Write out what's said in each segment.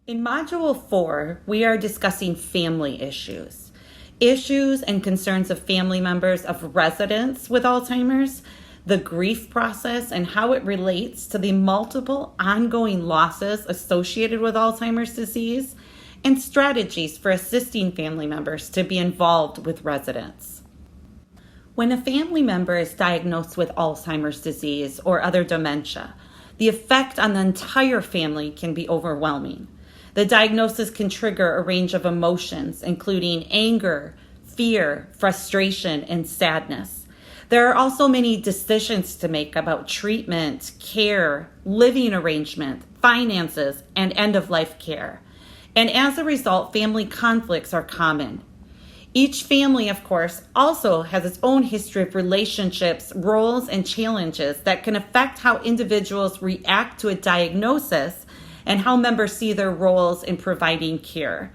In Module 4, we are discussing family issues. Issues and concerns of family members of residents with Alzheimer's, the grief process and how it relates to the multiple ongoing losses associated with Alzheimer's disease, and strategies for assisting family members to be involved with residents. When a family member is diagnosed with Alzheimer's disease or other dementia, the effect on the entire family can be overwhelming. The diagnosis can trigger a range of emotions, including anger, fear, frustration, and sadness. There are also many decisions to make about treatment, care, living arrangement, finances, and end-of-life care. And as a result, family conflicts are common. Each family, of course, also has its own history of relationships, roles, and challenges that can affect how individuals react to a diagnosis and how members see their roles in providing care.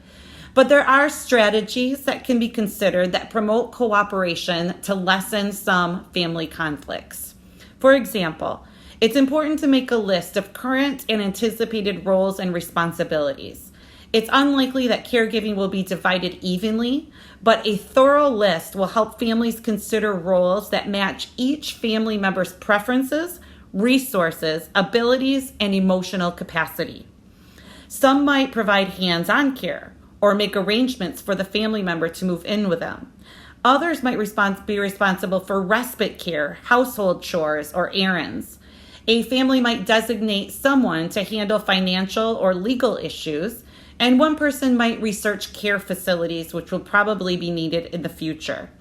But there are strategies that can be considered that promote cooperation to lessen some family conflicts. For example, it's important to make a list of current and anticipated roles and responsibilities. It's unlikely that caregiving will be divided evenly, but a thorough list will help families consider roles that match each family member's preferences, resources, abilities, and emotional capacity. Some might provide hands-on care or make arrangements for the family member to move in with them. Others might be responsible for respite care, household chores, or errands. A family might designate someone to handle financial or legal issues, and one person might research care facilities, which will probably be needed in the future.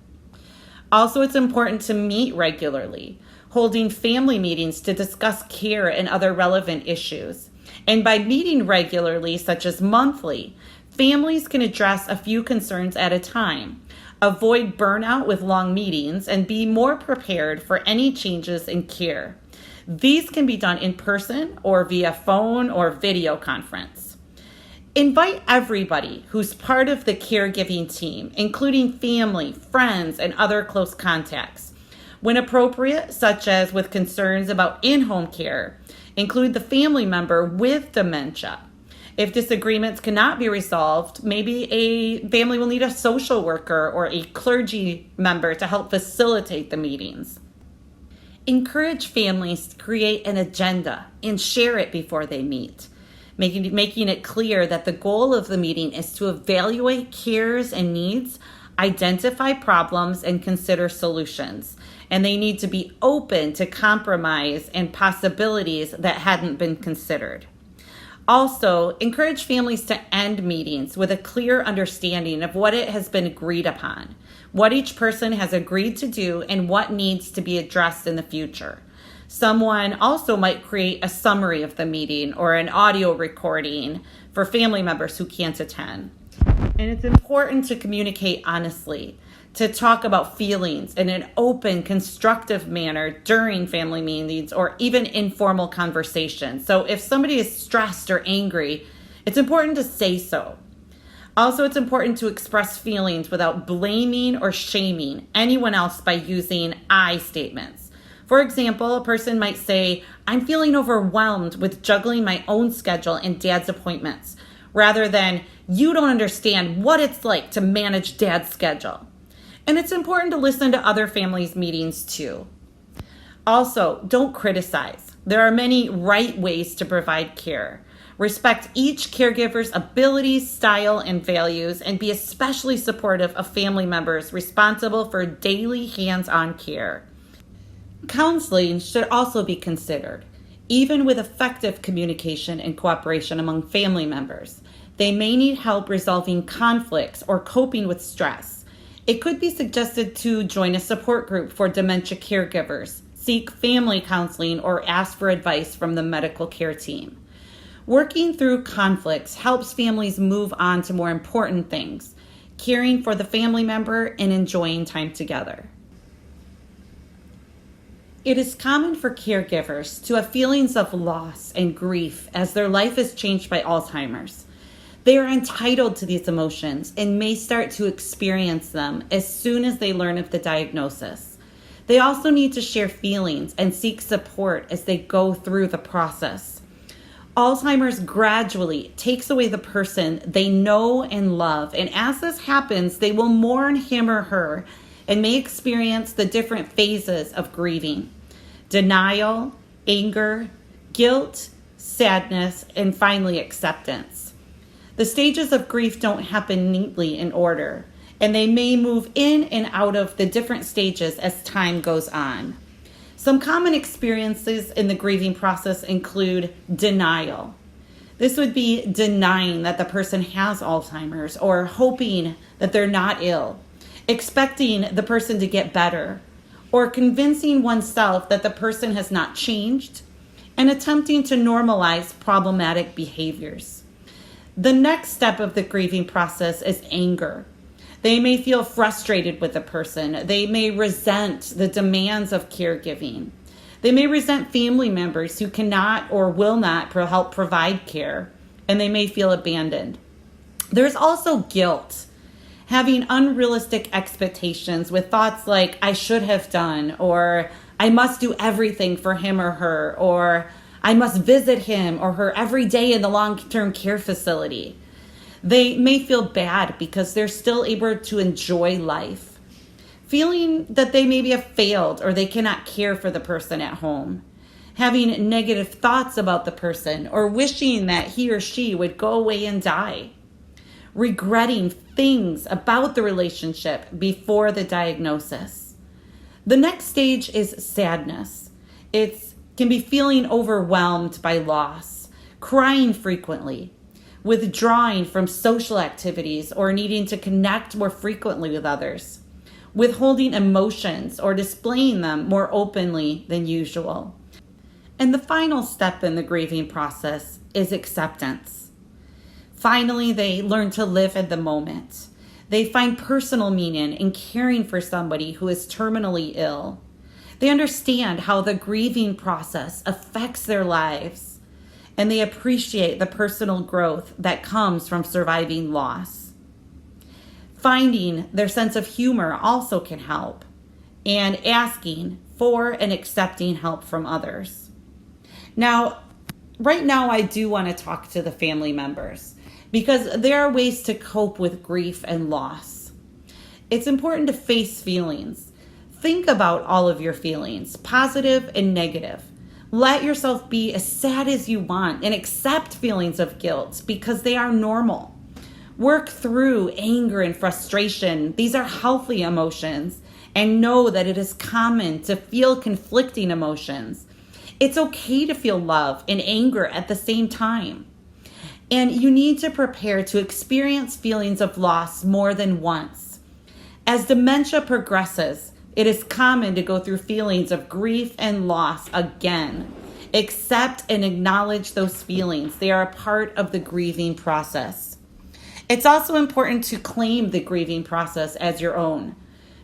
Also, it's important to meet regularly, holding family meetings to discuss care and other relevant issues. And by meeting regularly, such as monthly, families can address a few concerns at a time, avoid burnout with long meetings, and be more prepared for any changes in care. These can be done in person or via phone or video conference. Invite everybody who's part of the caregiving team, including family, friends, and other close contacts. When appropriate, such as with concerns about in-home care, include the family member with dementia. If disagreements cannot be resolved, maybe a family will need a social worker or a clergy member to help facilitate the meetings. Encourage families to create an agenda and share it before they meet, making it clear that the goal of the meeting is to evaluate cares and needs, identify problems, and consider solutions. And they need to be open to compromise and possibilities that hadn't been considered. Also, encourage families to end meetings with a clear understanding of what it has been agreed upon, what each person has agreed to do, and what needs to be addressed in the future. Someone also might create a summary of the meeting or an audio recording for family members who can't attend. And it's important to communicate honestly, to talk about feelings in an open, constructive manner during family meetings or even informal conversations. So if somebody is stressed or angry, it's important to say so. Also, it's important to express feelings without blaming or shaming anyone else by using I statements. For example, a person might say, "I'm feeling overwhelmed with juggling my own schedule and dad's appointments," rather than, "You don't understand what it's like to manage dad's schedule." And it's important to listen to other families' meetings too. Also, don't criticize. There are many right ways to provide care. Respect each caregiver's abilities, style, and values, and be especially supportive of family members responsible for daily hands-on care. Counseling should also be considered, even with effective communication and cooperation among family members. They may need help resolving conflicts or coping with stress. It could be suggested to join a support group for dementia caregivers, seek family counseling, or ask for advice from the medical care team. Working through conflicts helps families move on to more important things, caring for the family member and enjoying time together. It is common for caregivers to have feelings of loss and grief as their life is changed by Alzheimer's. They are entitled to these emotions and may start to experience them as soon as they learn of the diagnosis. They also need to share feelings and seek support as they go through the process. Alzheimer's gradually takes away the person they know and love. And as this happens, they will mourn him or her and may experience the different phases of grieving: denial, anger, guilt, sadness, and finally acceptance. The stages of grief don't happen neatly in order, and they may move in and out of the different stages as time goes on. Some common experiences in the grieving process include denial. This would be denying that the person has Alzheimer's or hoping that they're not ill, expecting the person to get better, or convincing oneself that the person has not changed, and attempting to normalize problematic behaviors. The next step of the grieving process is anger. They may feel frustrated with the person. They may resent the demands of caregiving. They may resent family members who cannot or will not help provide care, and they may feel abandoned. There's also guilt, having unrealistic expectations with thoughts like, I should have done, or I must do everything for him or her, or I must visit him or her every day in the long-term care facility. They may feel bad because they're still able to enjoy life, feeling that they maybe have failed or they cannot care for the person at home, having negative thoughts about the person or wishing that he or she would go away and die, regretting things about the relationship before the diagnosis. The next stage is sadness. It can be feeling overwhelmed by loss, crying frequently, withdrawing from social activities or needing to connect more frequently with others, withholding emotions or displaying them more openly than usual. And the final step in the grieving process is acceptance. Finally, they learn to live in the moment. They find personal meaning in caring for somebody who is terminally ill. They understand how the grieving process affects their lives, and they appreciate the personal growth that comes from surviving loss. Finding their sense of humor also can help, and asking for and accepting help from others. Now, right now, I do want to talk to the family members because there are ways to cope with grief and loss. It's important to face feelings. Think about all of your feelings, positive and negative. Let yourself be as sad as you want and accept feelings of guilt because they are normal. Work through anger and frustration. These are healthy emotions, and know that it is common to feel conflicting emotions. It's okay to feel love and anger at the same time. And you need to prepare to experience feelings of loss more than once. As dementia progresses, it is common to go through feelings of grief and loss again. Accept and acknowledge those feelings. They are a part of the grieving process. It's also important to claim the grieving process as your own.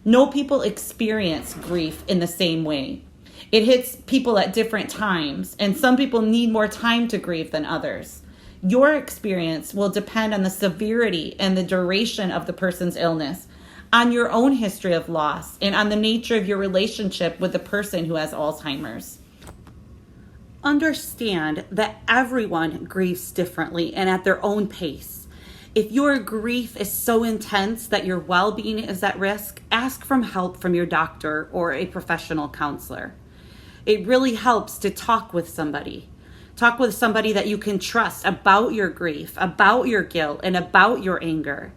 No people experience grief in the same way. It hits people at different times, and some people need more time to grieve than others. Your experience will depend on the severity and the duration of the person's illness, on your own history of loss, and on the nature of your relationship with the person who has Alzheimer's. Understand that everyone grieves differently and at their own pace. If your grief is so intense that your well-being is at risk, ask for help from your doctor or a professional counselor. It really helps to talk with somebody. Talk with somebody that you can trust about your grief, about your guilt, and about your anger.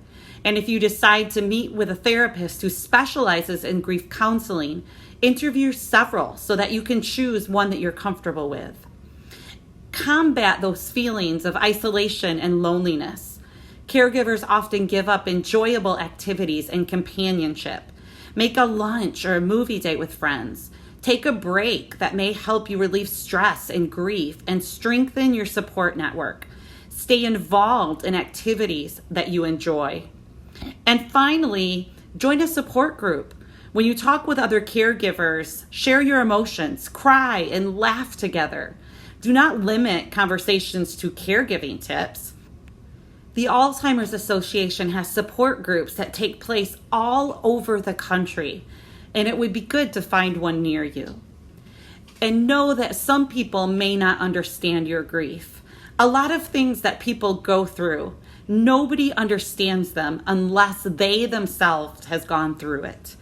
And if you decide to meet with a therapist who specializes in grief counseling, interview several so that you can choose one that you're comfortable with. Combat those feelings of isolation and loneliness. Caregivers often give up enjoyable activities and companionship. Make a lunch or a movie date with friends. Take a break that may help you relieve stress and grief and strengthen your support network. Stay involved in activities that you enjoy. And finally, join a support group. When you talk with other caregivers, share your emotions, cry, and laugh together. Do not limit conversations to caregiving tips. The Alzheimer's Association has support groups that take place all over the country, and it would be good to find one near you. And know that some people may not understand your grief. A lot of things that people go through, nobody understands them unless they themselves has gone through it.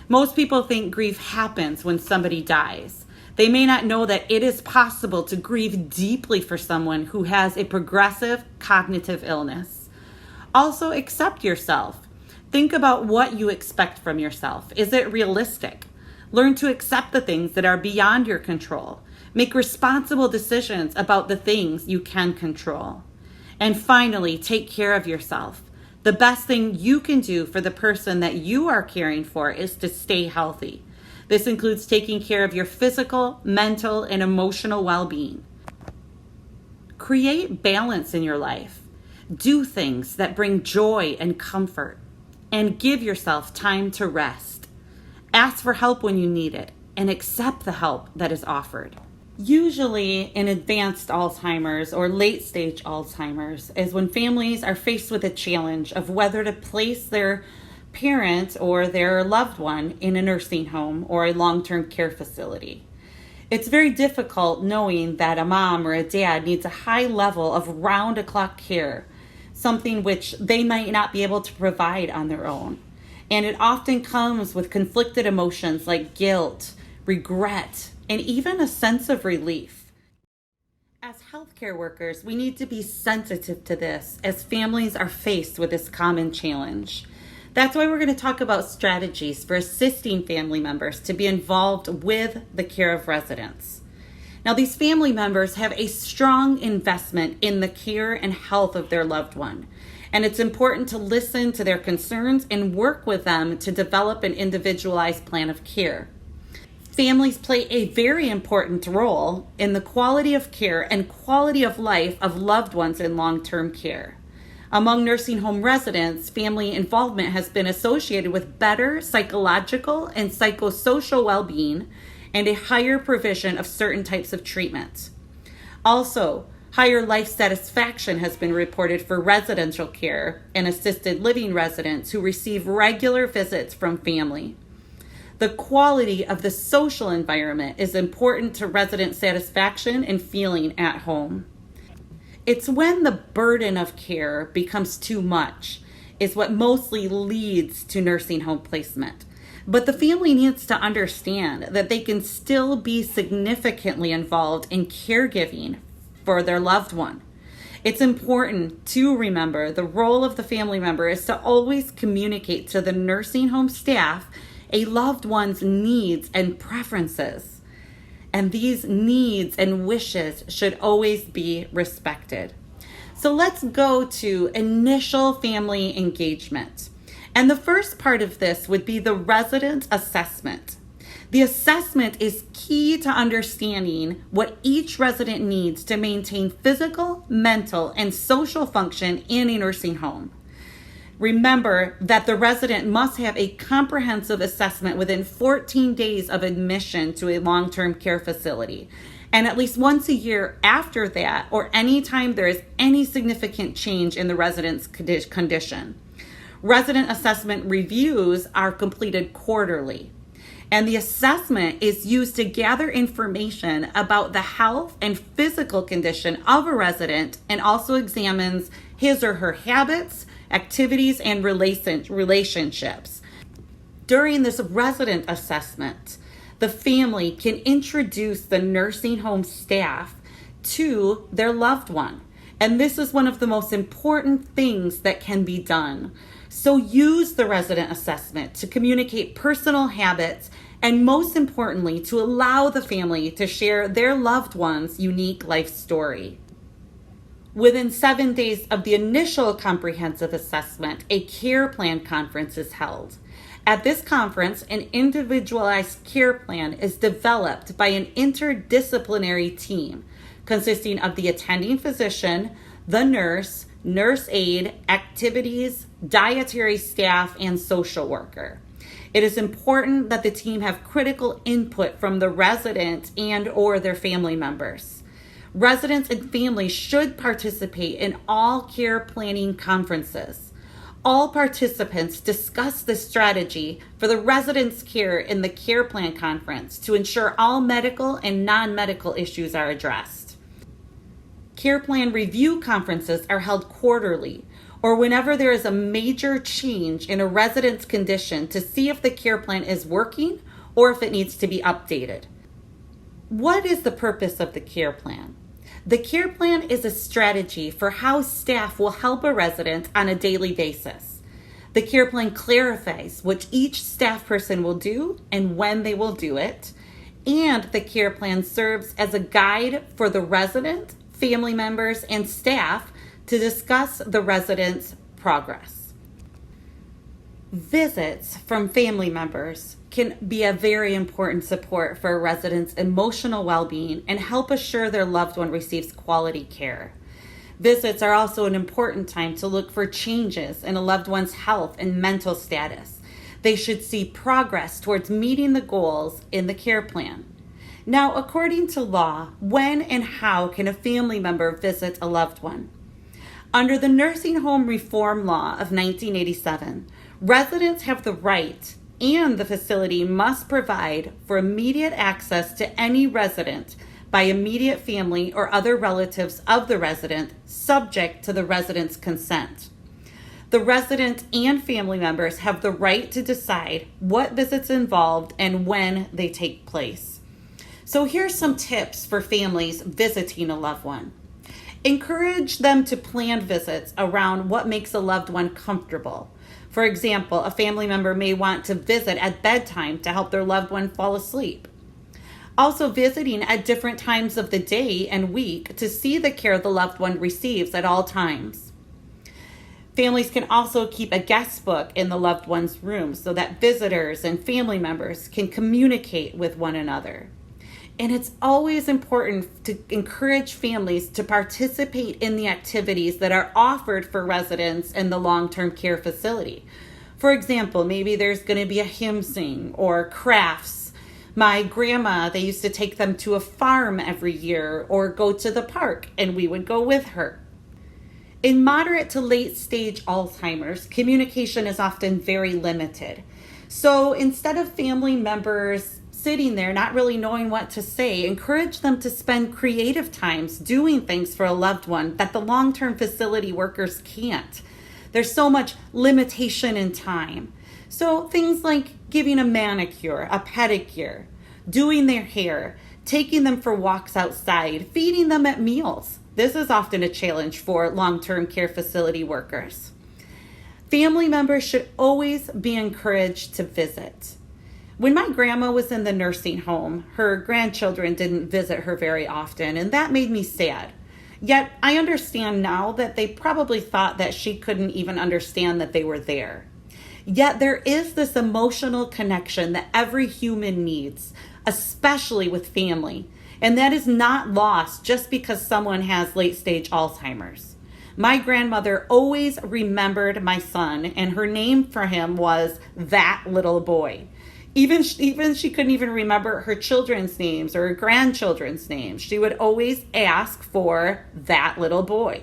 Most people think grief happens when somebody dies. They may not know that it is possible to grieve deeply for someone who has a progressive cognitive illness. Also, accept yourself. Think about what you expect from yourself. Is it realistic? Learn to accept the things that are beyond your control. Make responsible decisions about the things you can control. And finally, take care of yourself. The best thing you can do for the person that you are caring for is to stay healthy. This includes taking care of your physical, mental, and emotional well-being. Create balance in your life. Do things that bring joy and comfort. And give yourself time to rest. Ask for help when you need it, and accept the help that is offered. Usually in advanced Alzheimer's or late stage Alzheimer's is when families are faced with a challenge of whether to place their parent or their loved one in a nursing home or a long-term care facility. It's very difficult knowing that a mom or a dad needs a high level of round-the-clock care, something which they might not be able to provide on their own. And it often comes with conflicted emotions like guilt, regret, and even a sense of relief. As healthcare workers, we need to be sensitive to this as families are faced with this common challenge. That's why we're going to talk about strategies for assisting family members to be involved with the care of residents. Now, these family members have a strong investment in the care and health of their loved one, and it's important to listen to their concerns and work with them to develop an individualized plan of care. Families play a very important role in the quality of care and quality of life of loved ones in long-term care. Among nursing home residents, family involvement has been associated with better psychological and psychosocial well-being and a higher provision of certain types of treatments. Also, higher life satisfaction has been reported for residential care and assisted living residents who receive regular visits from family. The quality of the social environment is important to resident satisfaction and feeling at home. It's when the burden of care becomes too much is what mostly leads to nursing home placement. But the family needs to understand that they can still be significantly involved in caregiving for their loved one. It's important to remember the role of the family member is to always communicate to the nursing home staff a loved one's needs and preferences. And these needs and wishes should always be respected. So let's go to initial family engagement. And the first part of this would be the resident assessment. The assessment is key to understanding what each resident needs to maintain physical, mental, and social function in a nursing home. Remember that the resident must have a comprehensive assessment within 14 days of admission to a long-term care facility, and at least once a year after that, or anytime there is any significant change in the resident's condition. Resident assessment reviews are completed quarterly, and the assessment is used to gather information about the health and physical condition of a resident and also examines his or her habits, activities, and relationships. During this resident assessment, the family can introduce the nursing home staff to their loved one. And this is one of the most important things that can be done. So use the resident assessment to communicate personal habits and, most importantly, to allow the family to share their loved one's unique life story. Within 7 days of the initial comprehensive assessment, a care plan conference is held. At this conference, an individualized care plan is developed by an interdisciplinary team consisting of the attending physician, the nurse, nurse aide, activities, dietary staff, and social worker. It is important that the team have critical input from the resident and/or their family members. Residents and families should participate in all care planning conferences. All participants discuss the strategy for the resident's care in the care plan conference to ensure all medical and non-medical issues are addressed. Care plan review conferences are held quarterly or whenever there is a major change in a resident's condition to see if the care plan is working or if it needs to be updated. What is the purpose of the care plan? The care plan is a strategy for how staff will help a resident on a daily basis. The care plan clarifies what each staff person will do and when they will do it, and the care plan serves as a guide for the resident, family members, and staff to discuss the resident's progress. Visits from family members can be a very important support for a resident's emotional well-being and help assure their loved one receives quality care. Visits are also an important time to look for changes in a loved one's health and mental status. They should see progress towards meeting the goals in the care plan. Now, according to law, when and how can a family member visit a loved one? Under the Nursing Home Reform Law of 1987, residents have the right and the facility must provide for immediate access to any resident by immediate family or other relatives of the resident, subject to the resident's consent. The resident and family members have the right to decide what visits involved and when they take place. So here's some tips for families visiting a loved one. Encourage them to plan visits around what makes a loved one comfortable. For example, a family member may want to visit at bedtime to help their loved one fall asleep. Also, visiting at different times of the day and week to see the care the loved one receives at all times. Families can also keep a guest book in the loved one's room so that visitors and family members can communicate with one another. And it's always important to encourage families to participate in the activities that are offered for residents in the long-term care facility. For example, maybe there's going to be a hymn sing or crafts. My grandma, they used to take them to a farm every year or go to the park, and we would go with her. In moderate to late stage Alzheimer's, communication is often very limited. So instead of family members sitting there not really knowing what to say, encourage them to spend creative times doing things for a loved one that the long-term facility workers can't. There's so much limitation in time. So things like giving a manicure, a pedicure, doing their hair, taking them for walks outside, feeding them at meals. This is often a challenge for long-term care facility workers. Family members should always be encouraged to visit. When my grandma was in the nursing home, her grandchildren didn't visit her very often, and that made me sad. Yet I understand now that they probably thought that she couldn't even understand that they were there. Yet there is this emotional connection that every human needs, especially with family, and that is not lost just because someone has late-stage Alzheimer's. My grandmother always remembered my son, and her name for him was that little boy. Even she couldn't even remember her children's names or her grandchildren's names. She would always ask for that little boy.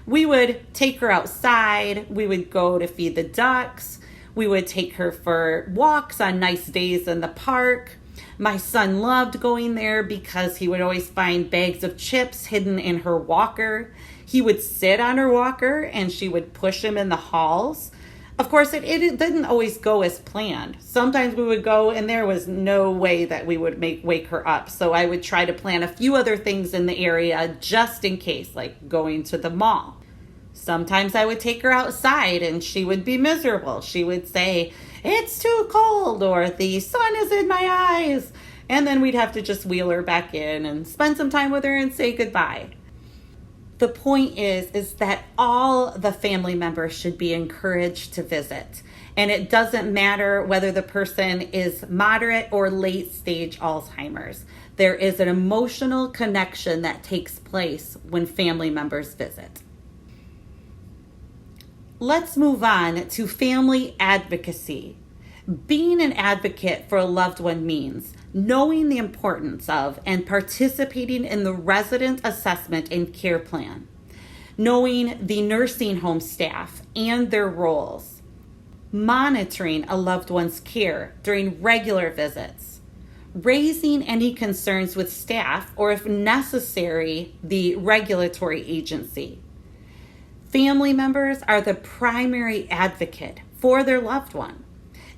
We would take her outside. We would go to feed the ducks. We would take her for walks on nice days in the park. My son loved going there because he would always find bags of chips hidden in her walker. He would sit on her walker and she would push him in the halls. Of course, it didn't always go as planned. Sometimes we would go and there was no way that we would wake her up. So I would try to plan a few other things in the area just in case, like going to the mall. Sometimes I would take her outside and she would be miserable. She would say, "It's too cold," or "The sun is in my eyes." And then we'd have to just wheel her back in and spend some time with her and say goodbye. The point is that all the family members should be encouraged to visit. And it doesn't matter whether the person is moderate or late stage Alzheimer's. There is an emotional connection that takes place when family members visit. Let's move on to family advocacy. Being an advocate for a loved one means knowing the importance of and participating in the resident assessment and care plan, knowing the nursing home staff and their roles, monitoring a loved one's care during regular visits, raising any concerns with staff, or if necessary, the regulatory agency. Family members are the primary advocate for their loved one.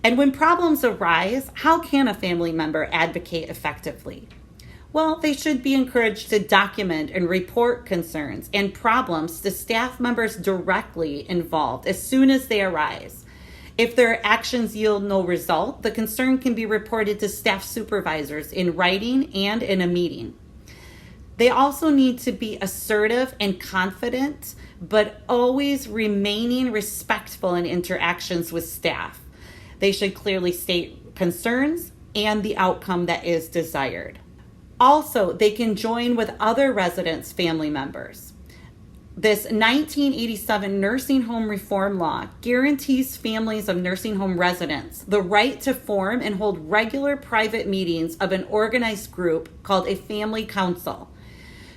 And when problems arise, how can a family member advocate effectively? Well, they should be encouraged to document and report concerns and problems to staff members directly involved as soon as they arise. If their actions yield no result, the concern can be reported to staff supervisors in writing and in a meeting. They also need to be assertive and confident, but always remaining respectful in interactions with staff. They should clearly state concerns and the outcome that is desired. Also, they can join with other residents' family members. This 1987 nursing home reform law guarantees families of nursing home residents the right to form and hold regular private meetings of an organized group called a family council.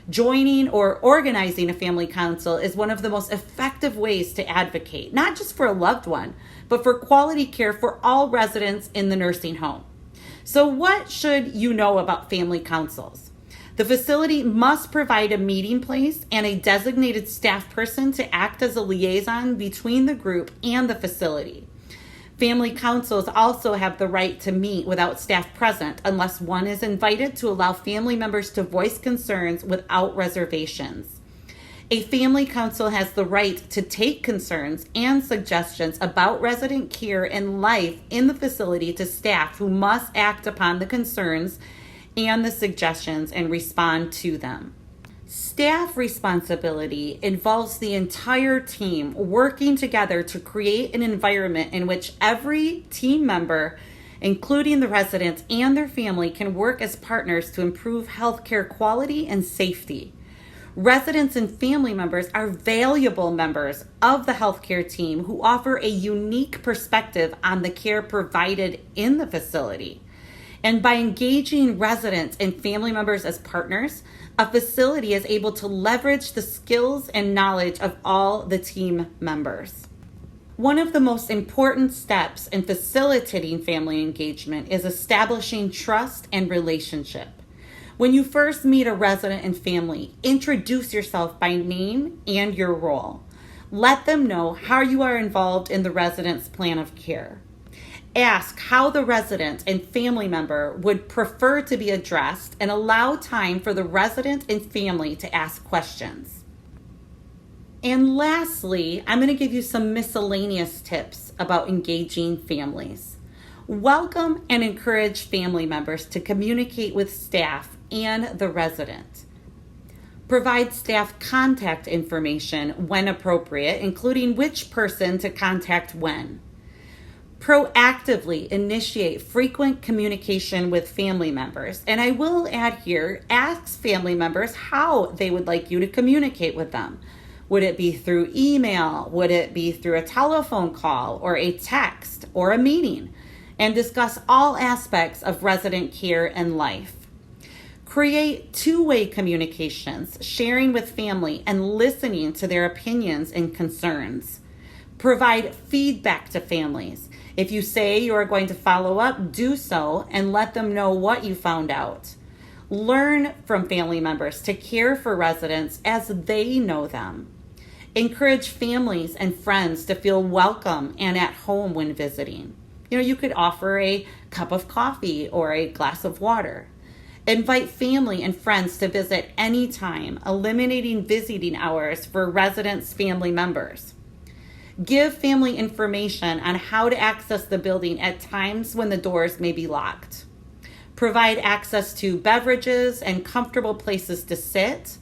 Joining or organizing a family council is one of the most effective ways to advocate, not just for a loved one, but for quality care for all residents in the nursing home. So what should you know about family councils? The facility must provide a meeting place and a designated staff person to act as a liaison between the group and the facility. Family councils also have the right to meet without staff present unless one is invited to allow family members to voice concerns without reservations. A family council has the right to take concerns and suggestions about resident care and life in the facility to staff, who must act upon the concerns and the suggestions and respond to them. Staff responsibility involves the entire team working together to create an environment in which every team member, including the residents and their family, can work as partners to improve healthcare quality and safety. Residents and family members are valuable members of the healthcare team who offer a unique perspective on the care provided in the facility. And by engaging residents and family members as partners, a facility is able to leverage the skills and knowledge of all the team members. One of the most important steps in facilitating family engagement is establishing trust and relationship. When you first meet a resident and family, introduce yourself by name and your role. Let them know how you are involved in the resident's plan of care. Ask how the resident and family member would prefer to be addressed, and allow time for the resident and family to ask questions. And lastly, I'm going to give you some miscellaneous tips about engaging families. Welcome and encourage family members to communicate with staff and the resident. Provide staff contact information when appropriate, including which person to contact when. Proactively initiate frequent communication with family members. And I will add here, ask family members how they would like you to communicate with them. Would it be through email? Would it be through a telephone call or a text or a meeting? And discuss all aspects of resident care and life. Create two-way communications, sharing with family and listening to their opinions and concerns. Provide feedback to families. If you say you are going to follow up, do so and let them know what you found out. Learn from family members to care for residents as they know them. Encourage families and friends to feel welcome and at home when visiting. You could offer a cup of coffee or a glass of water. Invite family and friends to visit anytime, eliminating visiting hours for residents' family members. Give family information on how to access the building at times when the doors may be locked. Provide access to beverages and comfortable places to sit.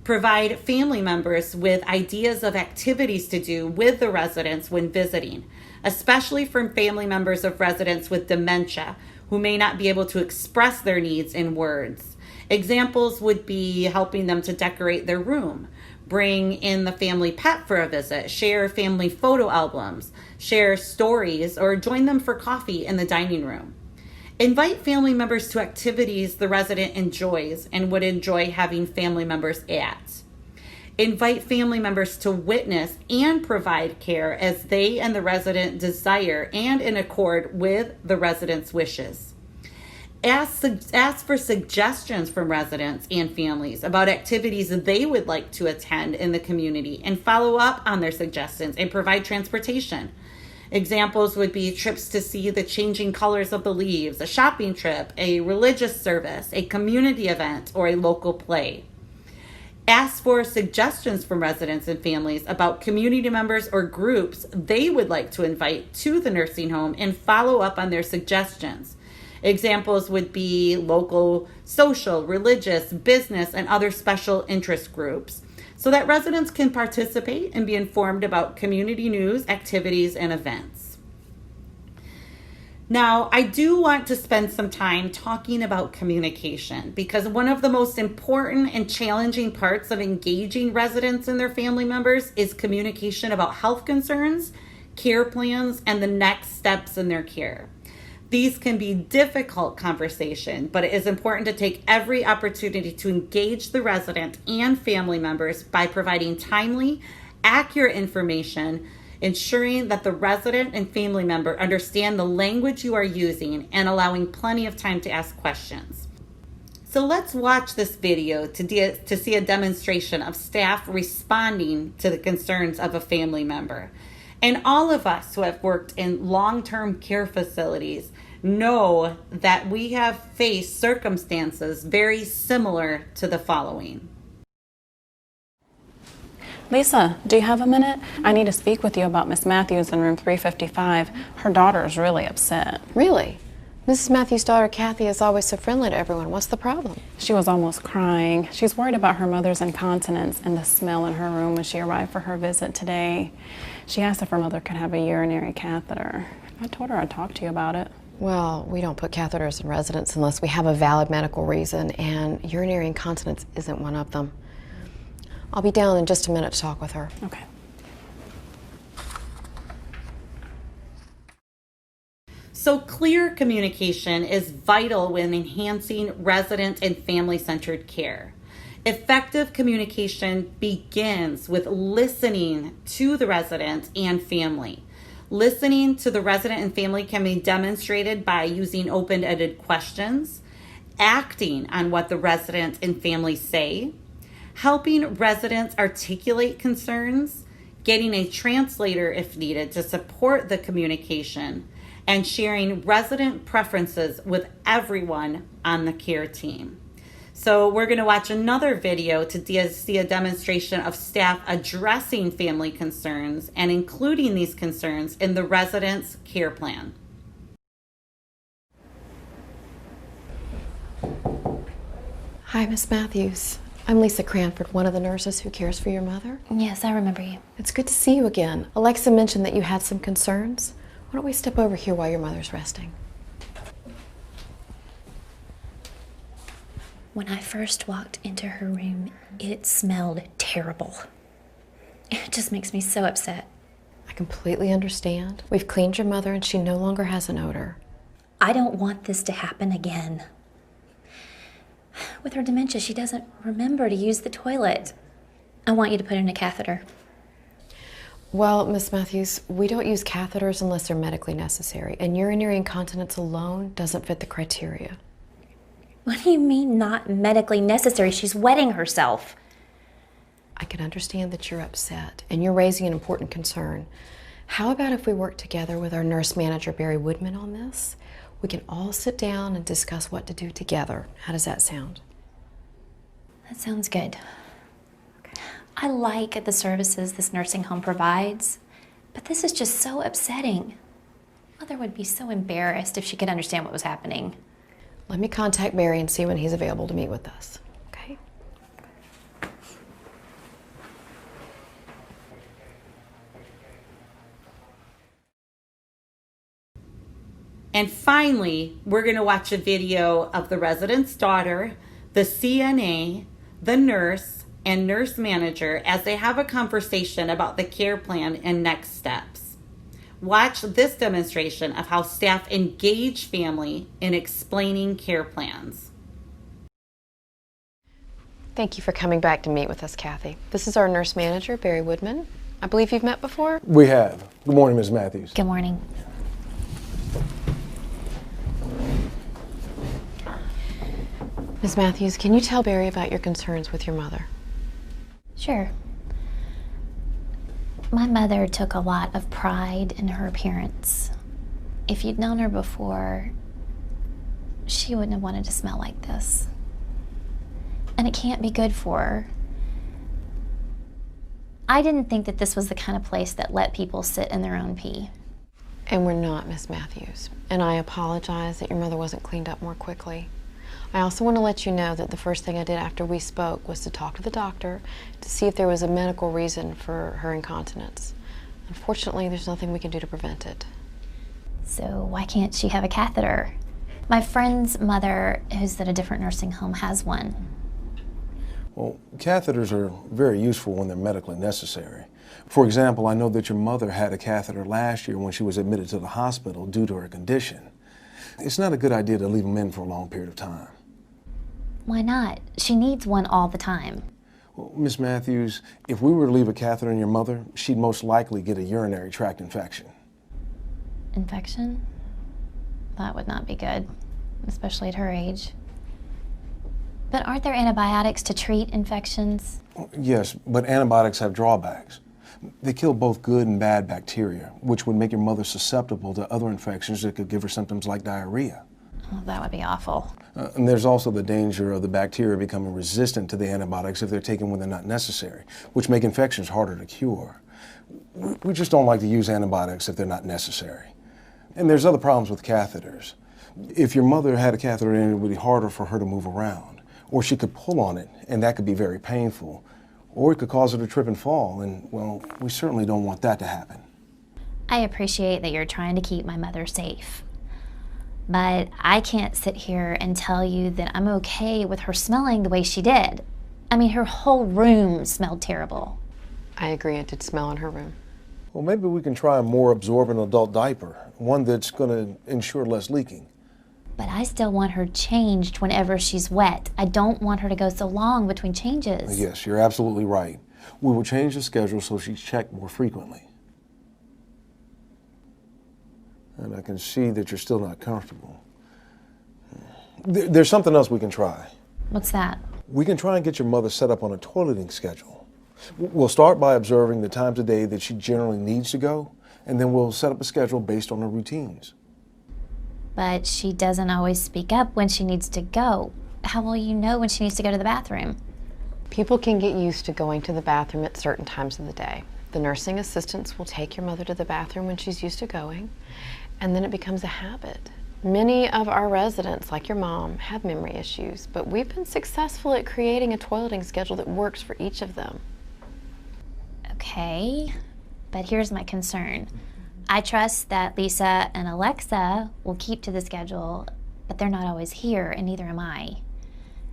Provide family members with ideas of activities to do with the residents when visiting, especially for family members of residents with dementia who may not be able to express their needs in words. Examples would be helping them to decorate their room, bring in the family pet for a visit, share family photo albums, share stories, or join them for coffee in the dining room. Invite family members to activities the resident enjoys and would enjoy having family members at. Invite family members to witness and provide care as they and the resident desire and in accord with the resident's wishes. Ask for suggestions from residents and families about activities that they would like to attend in the community and follow up on their suggestions and provide transportation. Examples would be trips to see the changing colors of the leaves, a shopping trip, a religious service, a community event, or a local play. Ask for suggestions from residents and families about community members or groups they would like to invite to the nursing home and follow up on their suggestions. Examples would be local, social, religious, business, and other special interest groups, so that residents can participate and be informed about community news, activities, and events. Now, I do want to spend some time talking about communication, because one of the most important and challenging parts of engaging residents and their family members is communication about health concerns, care plans, and the next steps in their care. These can be difficult conversations, but it is important to take every opportunity to engage the resident and family members by providing timely, accurate information, ensuring that the resident and family member understand the language you are using, and allowing plenty of time to ask questions. So let's watch this video to see a demonstration of staff responding to the concerns of a family member. And all of us who have worked in long-term care facilities know that we have faced circumstances very similar to the following. Lisa, do you have a minute? I need to speak with you about Miss Matthews in room 355. Her daughter is really upset. Really? Mrs. Matthews' daughter, Kathy, is always so friendly to everyone. What's the problem? She was almost crying. She's worried about her mother's incontinence and the smell in her room when she arrived for her visit today. She asked if her mother could have a urinary catheter. I told her I'd talk to you about it. Well, we don't put catheters in residents unless we have a valid medical reason, and urinary incontinence isn't one of them. I'll be down in just a minute to talk with her. Okay. So clear communication is vital when enhancing resident and family-centered care. Effective communication begins with listening to the resident and family. Listening to the resident and family can be demonstrated by using open-ended questions, acting on what the resident and family say, helping residents articulate concerns, getting a translator if needed to support the communication, and sharing resident preferences with everyone on the care team. So we're going to watch another video to see a demonstration of staff addressing family concerns and including these concerns in the resident's care plan. Hi, Miss Matthews. I'm Lisa Cranford, one of the nurses who cares for your mother. Yes, I remember you. It's good to see you again. Alexa mentioned that you had some concerns. Why don't we step over here while your mother's resting? When I first walked into her room, it smelled terrible. It just makes me so upset. I completely understand. We've cleaned your mother and she no longer has an odor. I don't want this to happen again. With her dementia, she doesn't remember to use the toilet. I want you to put in a catheter. Well, Miss Matthews, we don't use catheters unless they're medically necessary, and urinary incontinence alone doesn't fit the criteria. What do you mean not medically necessary? She's wetting herself. I can understand that you're upset, and you're raising an important concern. How about if we work together with our nurse manager, Barry Woodman, on this? We can all sit down and discuss what to do together. How does that sound? That sounds good. I like the services this nursing home provides, but this is just so upsetting. Mother would be so embarrassed if she could understand what was happening. Let me contact Barry and see when he's available to meet with us, okay? And finally, we're going to watch a video of the resident's daughter, the CNA, the nurse, and nurse manager as they have a conversation about the care plan and next steps. Watch this demonstration of how staff engage family in explaining care plans. Thank you for coming back to meet with us, Kathy. This is our nurse manager, Barry Woodman. I believe you've met before? We have. Good morning, Ms. Matthews. Good morning. Ms. Matthews, can you tell Barry about your concerns with your mother? Sure. My mother took a lot of pride in her appearance. If you'd known her before, she wouldn't have wanted to smell like this. And it can't be good for her. I didn't think that this was the kind of place that let people sit in their own pee. And we're not, Miss Matthews. And I apologize that your mother wasn't cleaned up more quickly. I also want to let you know that the first thing I did after we spoke was to talk to the doctor to see if there was a medical reason for her incontinence. Unfortunately, there's nothing we can do to prevent it. So why can't she have a catheter? My friend's mother, who's at a different nursing home, has one. Well, catheters are very useful when they're medically necessary. For example, I know that your mother had a catheter last year when she was admitted to the hospital due to her condition. It's not a good idea to leave them in for a long period of time. Why not? She needs one all the time. Well, Miss Matthews, if we were to leave a catheter in your mother, she'd most likely get a urinary tract infection. Infection? That would not be good, especially at her age. But aren't there antibiotics to treat infections? Yes, but antibiotics have drawbacks. They kill both good and bad bacteria, which would make your mother susceptible to other infections that could give her symptoms like diarrhea. Oh, that would be awful. And there's also the danger of the bacteria becoming resistant to the antibiotics if they're taken when they're not necessary, which make infections harder to cure. We just don't like to use antibiotics if they're not necessary. And there's other problems with catheters. If your mother had a catheter in, it would be harder for her to move around, or she could pull on it, and that could be very painful, or it could cause her to trip and fall, and, well, we certainly don't want that to happen. I appreciate that you're trying to keep my mother safe. But I can't sit here and tell you that I'm okay with her smelling the way she did. I mean, her whole room smelled terrible. I agree, it did smell in her room. Well, maybe we can try a more absorbent adult diaper, one that's going to ensure less leaking. But I still want her changed whenever she's wet. I don't want her to go so long between changes. Yes, you're absolutely right. We will change the schedule so she's checked more frequently. And I can see that you're still not comfortable. There's something else we can try. What's that? We can try and get your mother set up on a toileting schedule. We'll start by observing the times of day that she generally needs to go, and then we'll set up a schedule based on her routines. But she doesn't always speak up when she needs to go. How will you know when she needs to go to the bathroom? People can get used to going to the bathroom at certain times of the day. The nursing assistants will take your mother to the bathroom when she's used to going, and then it becomes a habit. Many of our residents, like your mom, have memory issues, but we've been successful at creating a toileting schedule that works for each of them. Okay, but here's my concern. I trust that Lisa and Alexa will keep to the schedule, but they're not always here, and neither am I.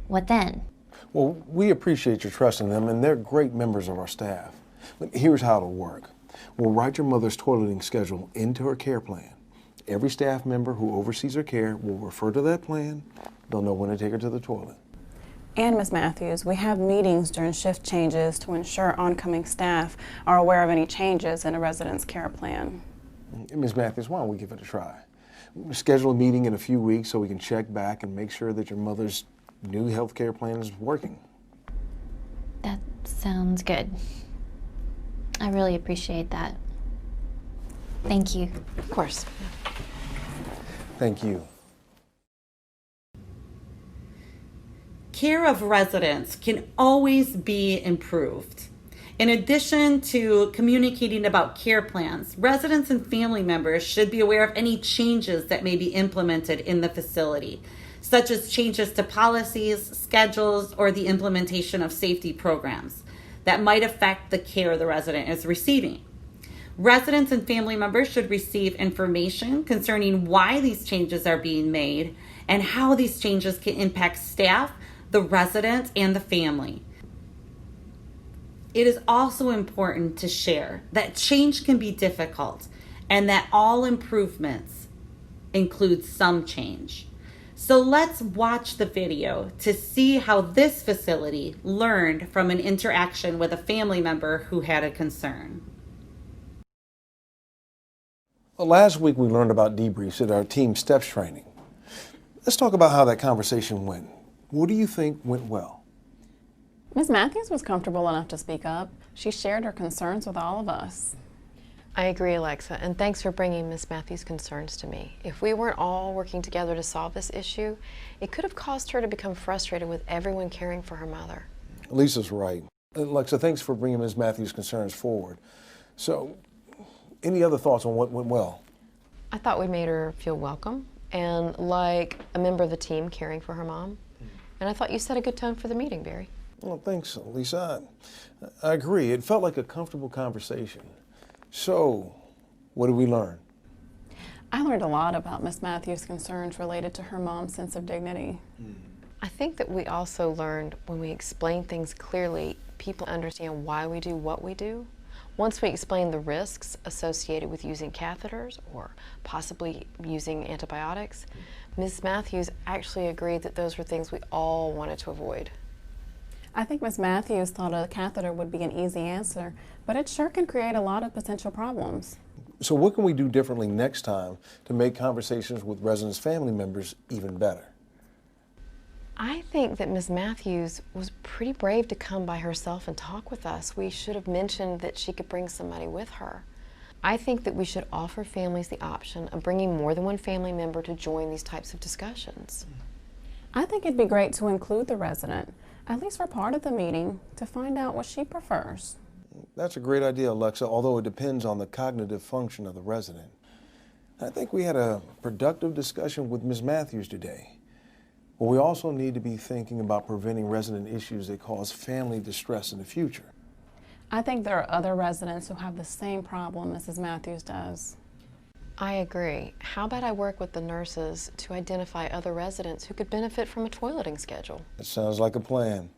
What then? Well, we appreciate your trust in them, and they're great members of our staff. But here's how it'll work. We'll write your mother's toileting schedule into her care plan. Every staff member who oversees her care will refer to that plan. They'll know when to take her to the toilet. And Ms. Matthews, we have meetings during shift changes to ensure oncoming staff are aware of any changes in a resident's care plan. Ms. Matthews, why don't we give it a try? We'll schedule a meeting in a few weeks so we can check back and make sure that your mother's new health care plan is working. That sounds good. I really appreciate that. Thank you. Of course. Thank you. Care of residents can always be improved. In addition to communicating about care plans, residents and family members should be aware of any changes that may be implemented in the facility, such as changes to policies, schedules, or the implementation of safety programs that might affect the care the resident is receiving. Residents and family members should receive information concerning why these changes are being made and how these changes can impact staff, the resident, and the family. It is also important to share that change can be difficult and that all improvements include some change. So let's watch the video to see how this facility learned from an interaction with a family member who had a concern. Well, last week we learned about debriefs at our team steps training. Let's talk about how that conversation went. What do you think went well? Ms. Matthews was comfortable enough to speak up. She shared her concerns with all of us. I agree, Alexa, and thanks for bringing Ms. Matthews' concerns to me. If we weren't all working together to solve this issue, it could have caused her to become frustrated with everyone caring for her mother. Lisa's right. Alexa, thanks for bringing Ms. Matthews' concerns forward. So, any other thoughts on what went well? I thought we made her feel welcome and like a member of the team caring for her mom. And I thought you set a good tone for the meeting, Barry. Well, thanks, Lisa. I agree. It felt like a comfortable conversation. So, what did we learn? I learned a lot about Ms. Matthews' concerns related to her mom's sense of dignity. I think that we also learned when we explain things clearly, people understand why we do what we do. Once we explain the risks associated with using catheters or possibly using antibiotics, Ms. Matthews actually agreed that those were things we all wanted to avoid. I think Ms. Matthews thought a catheter would be an easy answer, but it sure can create a lot of potential problems. So what can we do differently next time to make conversations with residents' family members even better? I think that Ms. Matthews was pretty brave to come by herself and talk with us. We should have mentioned that she could bring somebody with her. I think that we should offer families the option of bringing more than one family member to join these types of discussions. I think it'd be great to include the resident, at least for part of the meeting, to find out what she prefers. That's a great idea, Alexa, although it depends on the cognitive function of the resident. I think we had a productive discussion with Ms. Matthews today. But we also need to be thinking about preventing resident issues that cause family distress in the future. I think there are other residents who have the same problem Mrs. Matthews does. I agree. How about I work with the nurses to identify other residents who could benefit from a toileting schedule? That sounds like a plan.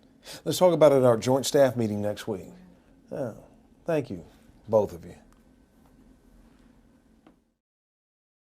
Let's talk about it at our joint staff meeting next week. Thank you, both of you.